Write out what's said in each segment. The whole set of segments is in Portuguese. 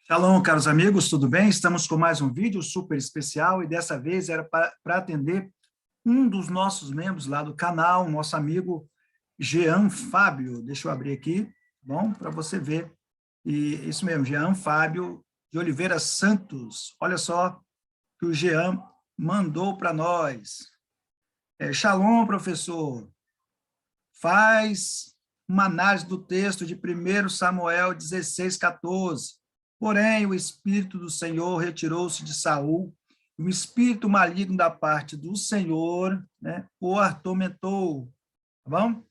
Shalom, caros amigos, tudo bem? Estamos com mais um vídeo super especial e dessa vez era para atender um dos nossos membros lá do canal, nosso amigo Jean Fábio. Deixa eu abrir aqui, bom, para você ver. E isso mesmo, Jean Fábio de Oliveira Santos. Olha só que o Jean mandou para nós. Shalom, professor. Faz uma análise do texto de 1 Samuel 16:14. Porém, o Espírito do Senhor retirou-se de Saul, e um espírito maligno da parte do Senhor, né, o atormentou. Tá bom?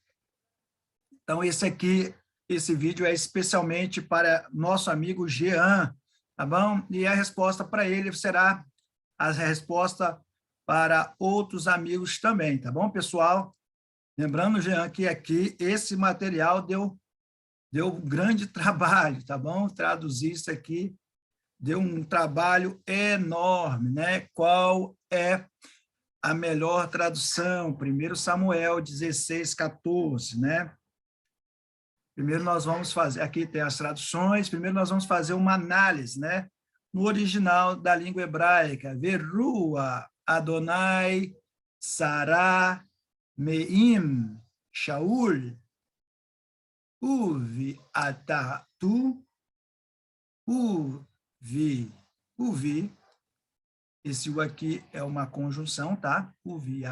Então, esse vídeo é especialmente para nosso amigo Jean, tá bom? E a resposta para ele será a resposta para outros amigos também, tá bom, pessoal? Lembrando, Jean, que aqui esse material deu um grande trabalho, tá bom? Traduzir isso aqui deu um trabalho enorme, né? Qual é a melhor tradução? 1 Samuel 16:14, né? Primeiro nós vamos fazer, aqui tem as traduções, primeiro nós vamos fazer uma análise, né? No original da língua hebraica, Verua Adonai Sará Meim Shaul Uvi atatu, uvi, esse u aqui é uma conjunção, tá? Uvi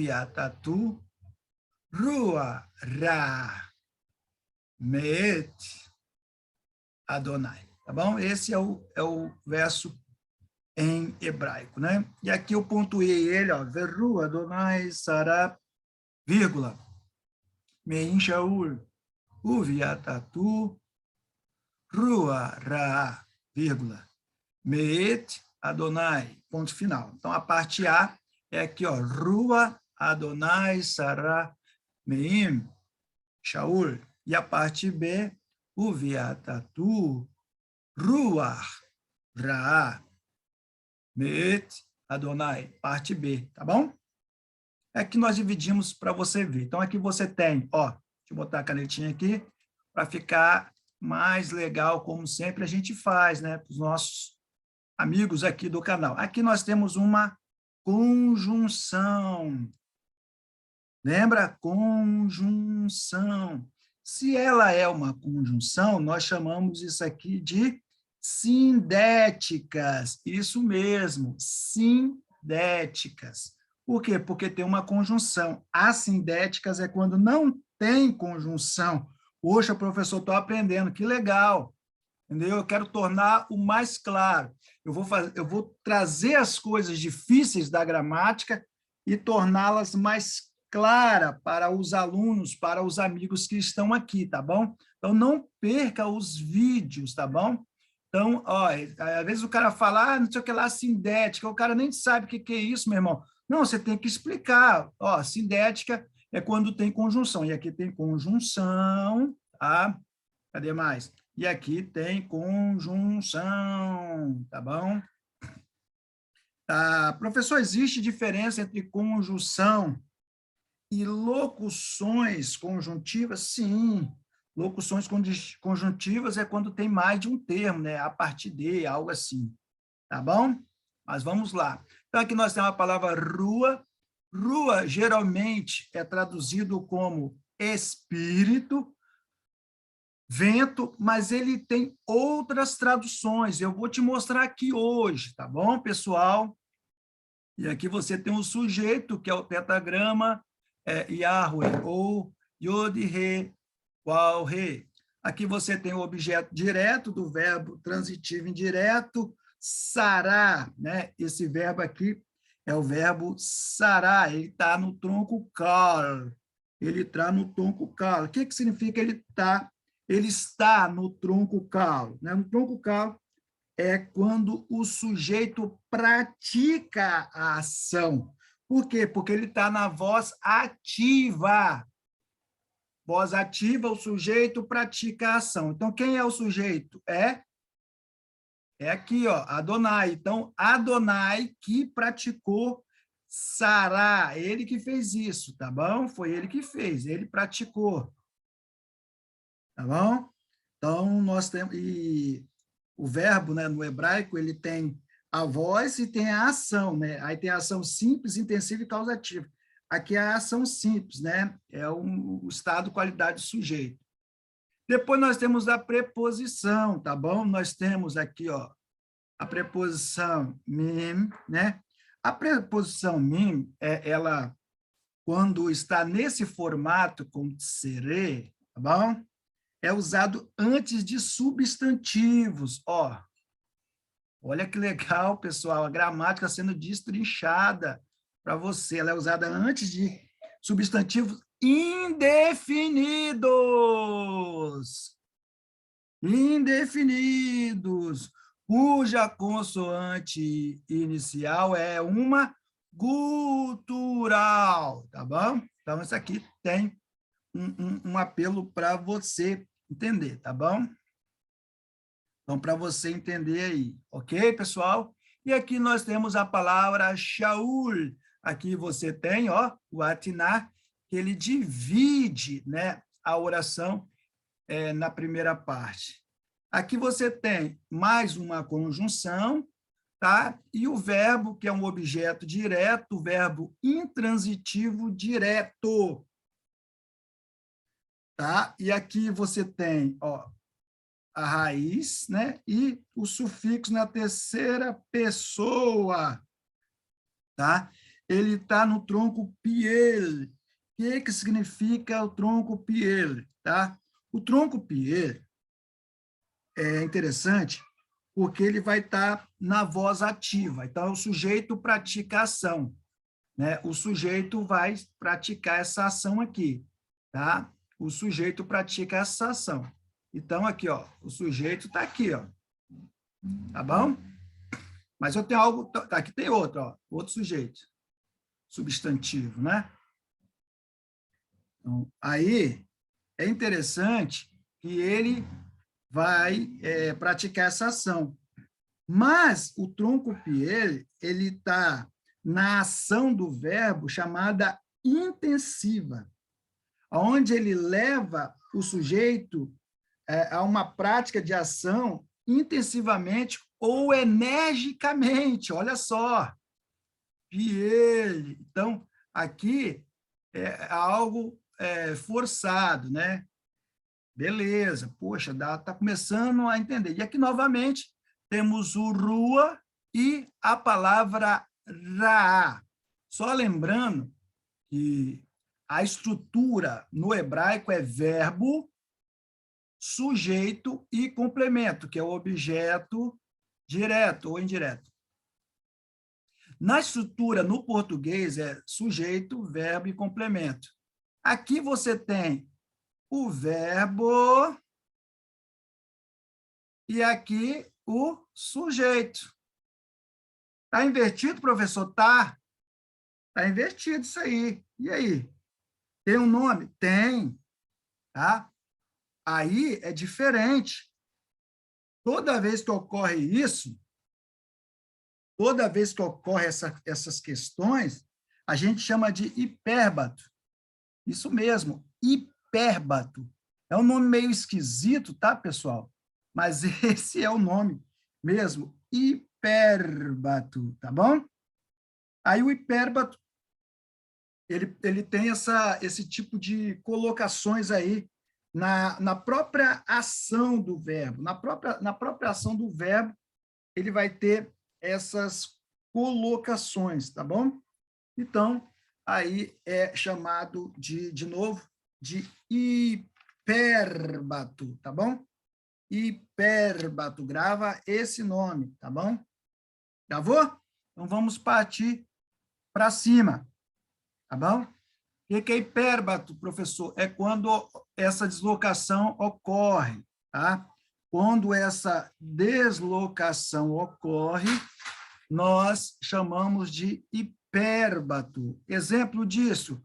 atatu, rua ra, meet, Adonai, tá bom? Esse é o verso em hebraico, né? E aqui eu pontuei ele, ó, veru Adonai sará, vírgula, mein shaul, uvi atatu, Rua, Ra, vírgula, Meet, Adonai, ponto final. Então, a parte A é aqui, ó, Rua, Adonai, Sará, Meim, Shaul. E a parte B, Uviatatu, Rua, Ra, Meet, Adonai, parte B, tá bom? É que nós dividimos para você ver. Então, aqui você tem, ó, deixa eu botar a canetinha aqui, para ficar mais legal, como sempre a gente faz, né, para os nossos amigos aqui do canal. Aqui nós temos uma conjunção. Lembra? Conjunção. Se ela é uma conjunção, nós chamamos isso aqui de sindéticas. Isso mesmo, sindéticas. Por quê? Porque tem uma conjunção. Assindéticas é quando não tem conjunção. Poxa, professor, estou aprendendo, que legal. Entendeu? Eu quero tornar o mais claro. Eu vou trazer as coisas difíceis da gramática e torná-las mais claras para os alunos, para os amigos que estão aqui, tá bom? Então, não perca os vídeos, tá bom? Então, ó, às vezes o cara fala, não sei o que lá, sindética, o cara nem sabe o que é isso, meu irmão. Não, você tem que explicar. Ó, sindética é quando tem conjunção, e aqui tem conjunção, tá? Cadê mais? E aqui tem conjunção, tá bom? Professor, existe diferença entre conjunção e locuções conjuntivas? Sim. Locuções conjuntivas é quando tem mais de um termo, né? A partir de, algo assim. Tá bom? Mas vamos lá. Então, aqui nós temos a palavra rua. Rua, geralmente, é traduzido como espírito, vento, mas ele tem outras traduções. Eu vou te mostrar aqui hoje, tá bom, pessoal? E aqui você tem o sujeito, que é o pentagrama, Yahweh, ou Yod-He, Waw-He. Aqui você tem o objeto direto do verbo transitivo indireto, sará, né? Esse verbo aqui é o verbo sará, ele está no tronco kal. Ele está no tronco kal. O que significa ele está? Ele está no tronco kal, né? No tronco kal é quando o sujeito pratica a ação. Por quê? Porque ele está na voz ativa. Voz ativa, o sujeito pratica a ação. Então, quem é o sujeito? É aqui, ó, Adonai. Então, Adonai que praticou Sará, ele que fez isso, tá bom? Foi ele que fez, ele praticou. Tá bom? Então, nós temos... o verbo, né, no hebraico, ele tem a voz e tem a ação, né? Aí tem a ação simples, intensiva e causativa. Aqui é a ação simples, né? É o estado, qualidade, sujeito. Depois nós temos a preposição, tá bom? Nós temos aqui, ó, a preposição mim, né? A preposição mim, ela, quando está nesse formato com serê, tá bom? É usado antes de substantivos, ó. Olha que legal, pessoal, a gramática sendo destrinchada para você. Ela é usada antes de substantivos indefinidos. Indefinidos, cuja consoante inicial é uma gutural, tá bom? Então, isso aqui tem um apelo para você entender, tá bom? Então, para você entender aí, ok, pessoal? E aqui nós temos a palavra Shaul. Aqui você tem, ó, o Atiná, que ele divide, né, a oração na primeira parte. Aqui você tem mais uma conjunção, tá? E o verbo, que é um objeto direto, o verbo intransitivo direto. Tá? E aqui você tem, ó, a raiz, né? E o sufixo na terceira pessoa, tá? Ele está no tronco piel. O que significa o tronco piel, tá? O tronco piel é interessante porque ele vai estar na voz ativa. Então, o sujeito pratica a ação, né? O sujeito vai praticar essa ação aqui, tá? O sujeito pratica essa ação. Então, aqui, ó, o sujeito está aqui, ó. Tá bom? Mas eu tenho algo... Aqui tem outro, ó. Outro sujeito. Substantivo, né? Então, aí, é interessante que ele vai praticar essa ação. Mas o tronco piel, ele está na ação do verbo chamada intensiva, onde ele leva o sujeito a uma prática de ação intensivamente ou energicamente, olha só, piel. Então, aqui é algo forçado, né? Beleza, poxa, está começando a entender. E aqui, novamente, temos o rua e a palavra ra. Só lembrando que a estrutura no hebraico é verbo, sujeito e complemento, que é o objeto direto ou indireto. Na estrutura no português é sujeito, verbo e complemento. Aqui você tem o verbo e aqui o sujeito. Está invertido, professor? Tá. Está invertido isso aí. E aí? Tem um nome? Tem. Tá? Aí é diferente. Toda vez que ocorre isso, toda vez que ocorre essas questões, a gente chama de hipérbato. Isso mesmo, hipérbato. É um nome meio esquisito, tá, pessoal? Mas esse é o nome mesmo, hipérbato, tá bom? Aí o hipérbato, ele tem esse tipo de colocações aí na própria ação do verbo. Na própria ação do verbo, ele vai ter essas colocações, tá bom? Então, aí é chamado de novo, de hipérbato, tá bom? Hipérbato, grava esse nome, tá bom? Gravou? Então, vamos partir para cima, tá bom? O que é hipérbato, professor? É quando essa deslocação ocorre, tá? Quando essa deslocação ocorre, nós chamamos de hipérbato. Exemplo disso,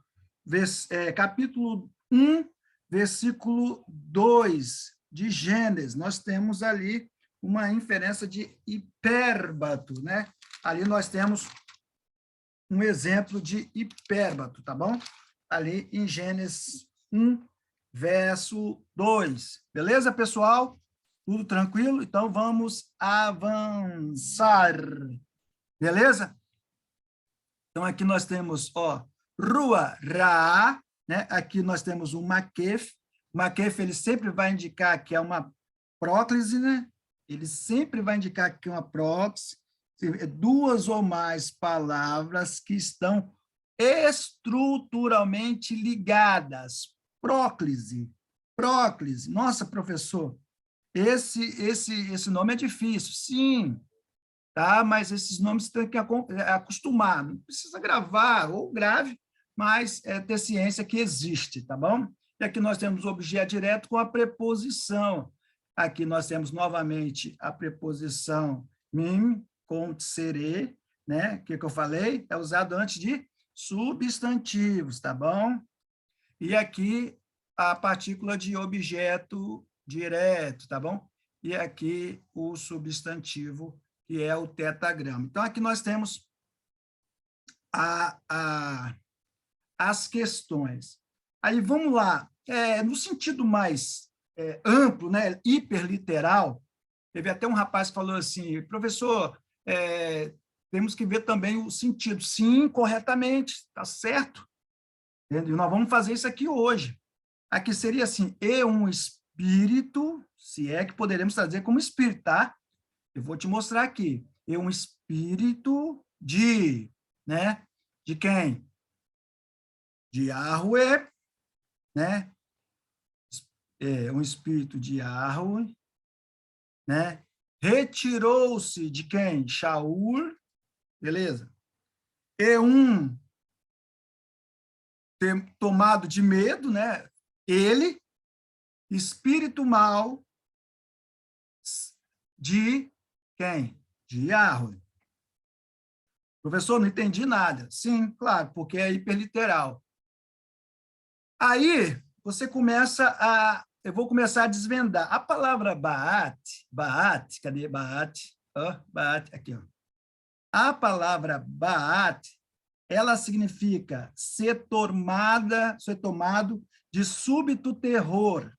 capítulo 1, versículo 2 de Gênesis. Nós temos ali uma inferência de hipérbato, né? Ali nós temos um exemplo de hipérbato, tá bom? Ali em Gênesis 1, verso 2. Beleza, pessoal? Tudo tranquilo? Então, vamos avançar. Beleza? Então, aqui nós temos, ó, rua, ra, né? Aqui nós temos o maquef. O maquef, ele sempre vai indicar que é uma próclise, né? Ele sempre vai indicar que é uma próclise. Duas ou mais palavras que estão estruturalmente ligadas. Próclise. Próclise. Nossa, professor, esse nome é difícil. Sim, tá? Mas esses nomes você tem que acostumar. Não precisa gravar, ou grave, mas ter ciência que existe, tá bom? E aqui nós temos o objeto direto com a preposição. Aqui nós temos novamente a preposição mim, com serê, né? Que eu falei? É usado antes de substantivos, tá bom? E aqui a partícula de objeto direto, tá bom? E aqui o substantivo, que é o tetagrama. Então, aqui nós temos as questões. Aí, vamos lá. No sentido mais amplo, né, hiperliteral, teve até um rapaz que falou assim, professor, temos que ver também o sentido. Sim, corretamente, está certo. E nós vamos fazer isso aqui hoje. Aqui seria assim, e um espírito, se é que poderemos trazer como espírito, tá? Eu vou te mostrar aqui. E um espírito de, né? De quem? De Yahweh, né? Um espírito de Yahweh, né? Retirou-se de quem? Shaul, beleza? E um tomado de medo, né? Ele, espírito mau de quem? De Yahweh. Professor, não entendi nada. Sim, claro, porque é hiperliteral. Aí, eu vou começar a desvendar. A palavra Baat, cadê Baat? Baat, aqui, ó. A palavra Baat, ela significa ser tomado de súbito terror,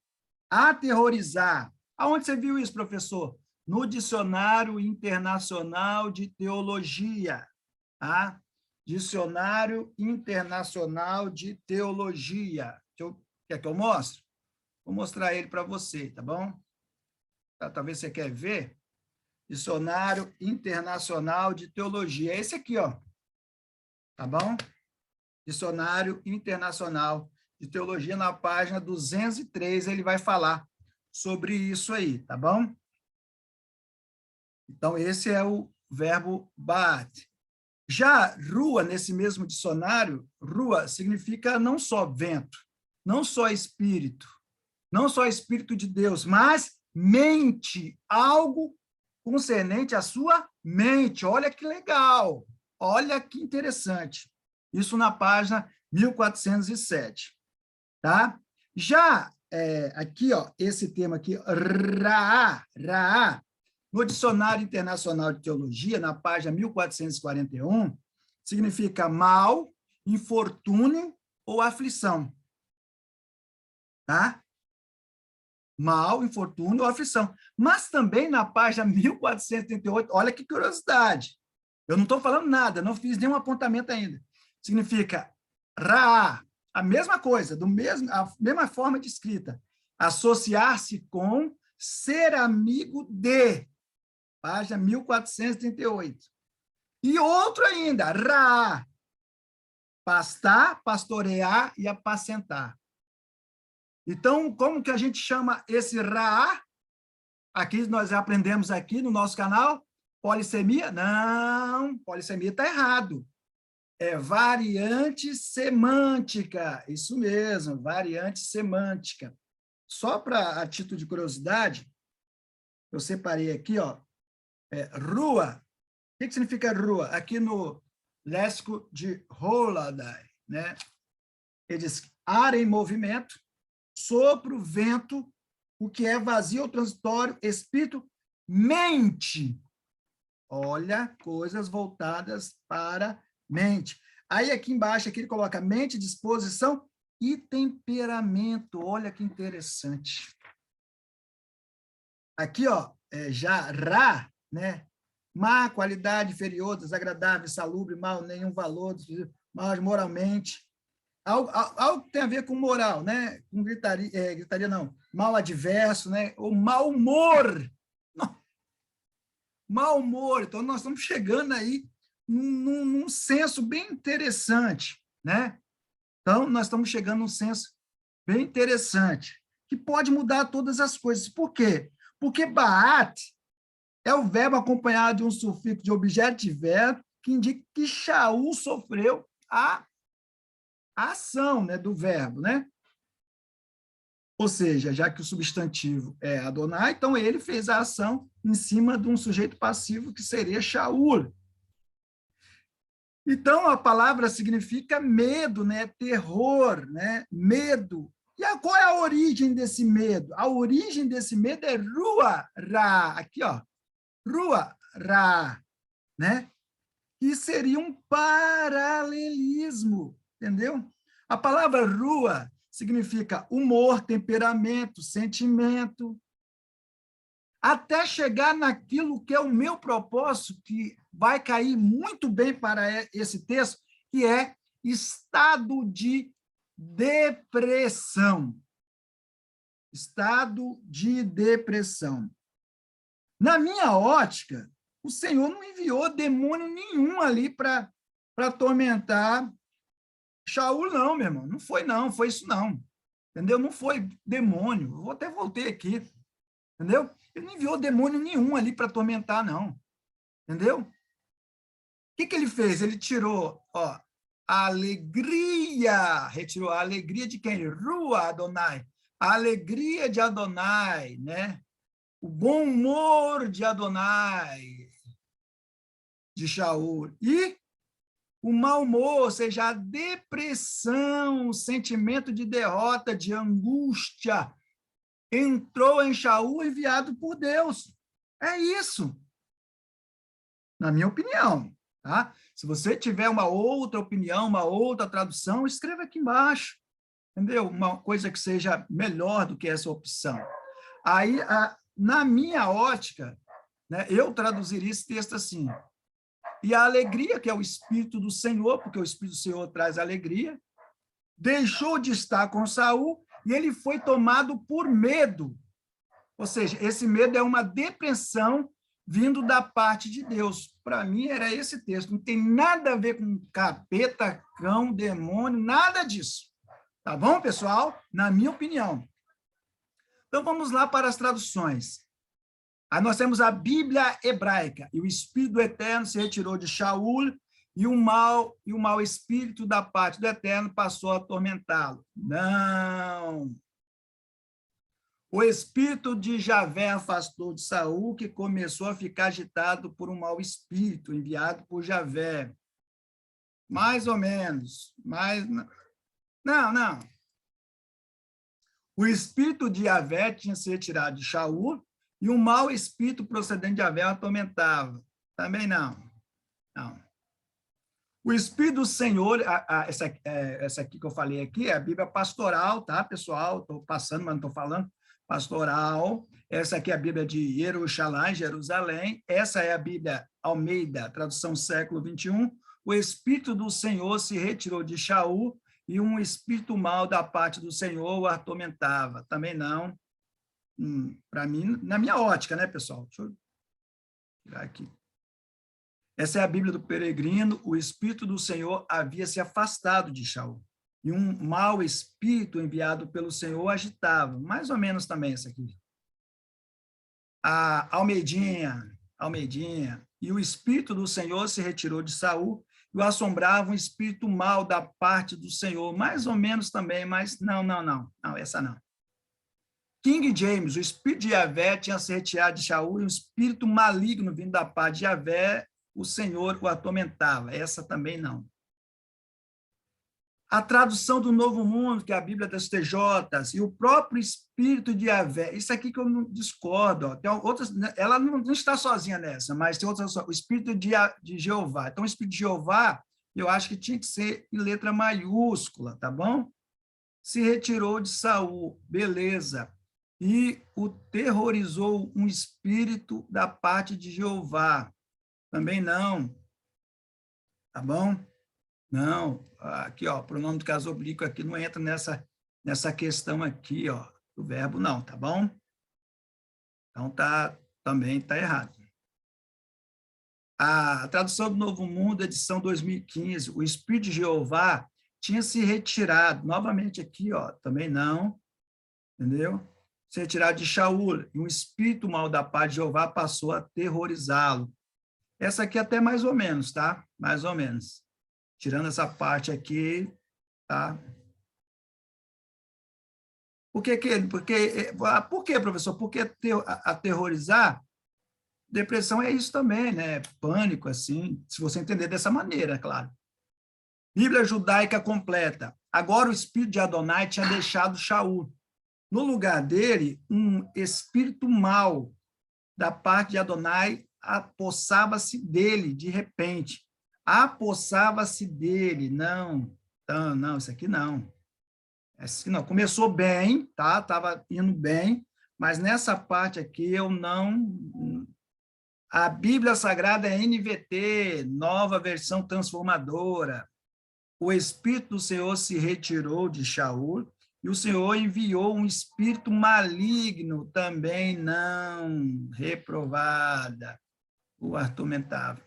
aterrorizar. Aonde você viu isso, professor? No Dicionário Internacional de Teologia. Tá? Dicionário Internacional de Teologia. Quer que eu mostre? Vou mostrar ele para você, tá bom? Talvez você quer ver. Dicionário Internacional de Teologia. É esse aqui, ó. Tá bom? Dicionário Internacional de Teologia, na página 203, ele vai falar sobre isso aí, tá bom? Então, esse é o verbo baat. Já rua, nesse mesmo dicionário, rua significa não só vento, não só espírito de Deus, mas mente, algo concernente à sua mente. Olha que legal, olha que interessante. Isso na página 1407, tá? Já aqui, ó, esse tema aqui, Raá, no Dicionário Internacional de Teologia, na página 1441, significa mal, infortúnio ou aflição. Tá? Mal, infortúnio ou aflição. Mas também na página 1438, olha que curiosidade. Eu não estou falando nada, não fiz nenhum apontamento ainda. Significa ra, a mesma coisa, a mesma forma de escrita. Associar-se com, ser amigo de. Página 1438. E outro ainda, ra, pastar, pastorear e apacentar. Então, como que a gente chama esse ra? Aqui nós aprendemos aqui no nosso canal, polissemia? Não, polissemia está errado. É variante semântica, isso mesmo, variante semântica. Só a título de curiosidade, eu separei aqui, ó, rua. O que significa rua? Aqui no léxico de Holladai, né? Ele diz ar em movimento, sopro, vento, o que é vazio ou transitório, espírito, mente. Olha, coisas voltadas para mente. Aí, aqui embaixo, aqui ele coloca mente, disposição e temperamento. Olha que interessante. aqui, ó, já Ra, né? Má, qualidade inferior, desagradável, insalubre, mal, nenhum valor, mal moralmente. Algo que tem a ver com moral, né? Com gritaria, gritaria não, mal adverso, né? Ou mau humor. Não, mau humor. Então, nós estamos chegando aí num senso bem interessante, né? Então, nós estamos chegando num senso bem interessante, que pode mudar todas as coisas. Por quê? Porque Baat é o verbo acompanhado de um sufixo de objeto de verbo que indica que Shaul sofreu a ação, né, do verbo, né? Ou seja, já que o substantivo é Adonai, então ele fez a ação em cima de um sujeito passivo que seria Shaul. Então, a palavra significa medo, né? Terror, né? Medo. E qual é a origem desse medo? A origem desse medo é Rua Ra, aqui, ó. Rua Ra, né? Que seria um paralelismo, entendeu? A palavra rua significa humor, temperamento, sentimento, até chegar naquilo que é o meu propósito, que vai cair muito bem para esse texto, que é estado de depressão. Estado de depressão. Na minha ótica, o Senhor não enviou demônio nenhum ali para atormentar Shaul, não, meu irmão. Não foi, não. Foi isso, não. Entendeu? Não foi demônio. Eu até voltei aqui. Entendeu? Ele não enviou demônio nenhum ali para atormentar, não. Entendeu? O que ele fez? Ele tirou, ó, a alegria. Retirou a alegria de quem? Rua Adonai. A alegria de Adonai, né? O bom humor de Adonai, de Shaul. E o mau humor, ou seja, a depressão, o sentimento de derrota, de angústia, entrou em Shaul enviado por Deus. É isso, na minha opinião. Tá? Se você tiver uma outra opinião, uma outra tradução, escreva aqui embaixo. Entendeu? Uma coisa que seja melhor do que essa opção. Aí, na minha ótica, né, eu traduziria esse texto assim: e a alegria, que é o Espírito do Senhor, porque o Espírito do Senhor traz alegria, deixou de estar com Saul e ele foi tomado por medo. Ou seja, esse medo é uma depressão vindo da parte de Deus. Para mim, era esse texto. Não tem nada a ver com capeta, cão, demônio, nada disso. Tá bom, pessoal? Na minha opinião. Então, vamos lá para as traduções. Aí nós temos a Bíblia hebraica, e o Espírito do Eterno se retirou de Shaul, e o mau espírito da parte do Eterno passou a atormentá-lo. Não. O espírito de Javé afastou de Saul, que começou a ficar agitado por um mau espírito enviado por Javé. Mais ou menos. Mas não. O espírito de Javé tinha se retirado de Shaul, e um mau espírito procedente de Javé o atormentava. Também não. O Espírito do Senhor, essa aqui que eu falei aqui, é a Bíblia pastoral, tá, pessoal? Estou passando, mas não estou falando. Pastoral. Essa aqui é a Bíblia de Jerusalém. Essa é a Bíblia Almeida, tradução século 21. O Espírito do Senhor se retirou de Shaul, e um espírito mau da parte do Senhor o atormentava. Também não. Para mim, na minha ótica, né, pessoal? Deixa eu tirar aqui. Essa é a Bíblia do peregrino. O Espírito do Senhor havia se afastado de Shaul, e um mau espírito enviado pelo Senhor agitava. Mais ou menos também essa aqui. A Almeidinha. E o Espírito do Senhor se retirou de Saul, e o assombrava um espírito mau da parte do Senhor. Mais ou menos também, mas não, essa não. King James, o espírito de Javé tinha se retirado de Shaul, e um espírito maligno vindo da parte de Javé, o Senhor o atormentava. Essa também não. A tradução do Novo Mundo, que é a Bíblia das TJs, e o próprio Espírito de Javé, isso aqui que eu não discordo, ó. Tem outras, ela não está sozinha nessa, mas tem outras, o Espírito de Jeová. Então, o Espírito de Jeová, eu acho que tinha que ser em letra maiúscula, tá bom? Se retirou de Saul, beleza. e o terrorizou um espírito da parte de Jeová. Também não, tá bom? Não, aqui, ó, pronome do caso oblíquo aqui não entra nessa questão aqui, ó, do verbo não, tá bom? Então, também está errado. A tradução do Novo Mundo, edição 2015, o Espírito de Jeová tinha se retirado, novamente aqui, ó, também não, entendeu? Se retirado de Shaul, e um espírito mal da paz de Jeová passou a aterrorizá-lo. Essa aqui até mais ou menos, tá? Mais ou menos. Tirando essa parte aqui, tá? Por quê, professor? Porque aterrorizar, depressão é isso também, né? Pânico, assim, se você entender dessa maneira, claro. Bíblia judaica completa. Agora o espírito de Adonai tinha deixado Shaul. No lugar dele, um espírito mau da parte de Adonai apossava-se dele, de repente. Apossava-se dele. Não, isso aqui não. Esse não. Começou bem, tá? Estava indo bem, mas nessa parte aqui eu não... A Bíblia Sagrada é NVT, nova versão transformadora. O Espírito do Senhor se retirou de Shaul, e o Senhor enviou um espírito maligno, também não, reprovada, o atormentava.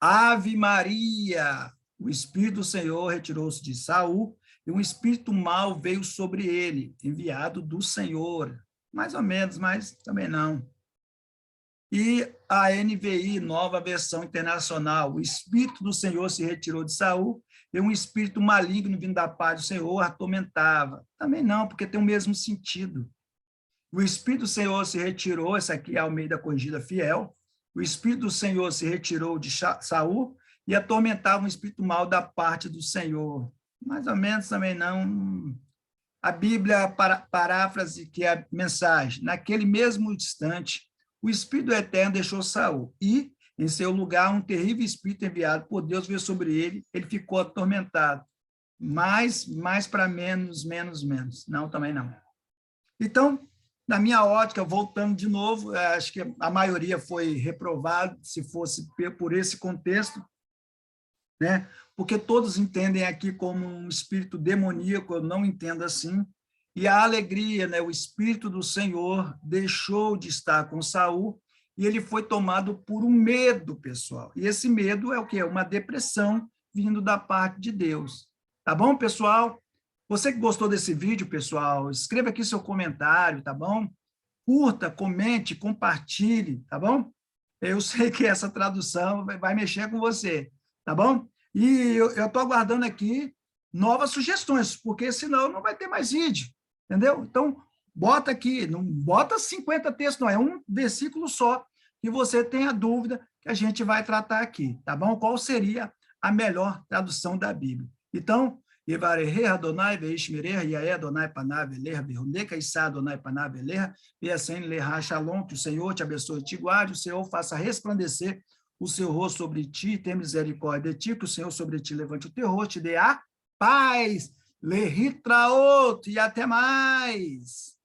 Ave Maria, o Espírito do Senhor retirou-se de Saul, e um espírito mau veio sobre ele, enviado do Senhor. Mais ou menos, mas também não. E a NVI, nova versão internacional, o Espírito do Senhor se retirou de Saul, e um espírito maligno vindo da paz do Senhor atormentava. Também não, porque tem o mesmo sentido. O Espírito do Senhor se retirou, essa aqui é a Almeida Corrigida Fiel, o Espírito do Senhor se retirou de Saul e atormentava um espírito mau da parte do Senhor. Mais ou menos também não. A Bíblia, paráfrase, que é a mensagem, naquele mesmo instante, o Espírito Eterno deixou Saul e, em seu lugar, um terrível espírito enviado por Deus veio sobre ele, ele ficou atormentado. Mais para menos. Não, também não. Então, na minha ótica, voltando de novo, acho que a maioria foi reprovada, se fosse por esse contexto, né? Porque todos entendem aqui como um espírito demoníaco, eu não entendo assim. E a alegria, né? O Espírito do Senhor deixou de estar com Saul e ele foi tomado por um medo, pessoal. E esse medo é o quê? Uma depressão vindo da parte de Deus. Tá bom, pessoal? Você que gostou desse vídeo, pessoal, escreva aqui seu comentário, tá bom? Curta, comente, compartilhe, tá bom? Eu sei que essa tradução vai mexer com você, tá bom? E eu estou aguardando aqui novas sugestões, porque senão não vai ter mais vídeo. Entendeu? Então, bota aqui, não bota 50 textos, não, é um versículo só, que você tenha dúvida que a gente vai tratar aqui, tá bom? Qual seria a melhor tradução da Bíblia? Então, Evareher Adonai Veishmerer Yaé Adonai Panav Eleha Beruneka Issa Adonai Panav Eleha Beasen Leha Shalom, que o Senhor te abençoe e te guarde, o Senhor faça resplandecer o seu rosto sobre ti, tem misericórdia de ti, que o Senhor sobre ti levante o teu rosto, te dê a paz. Leritraot e até mais!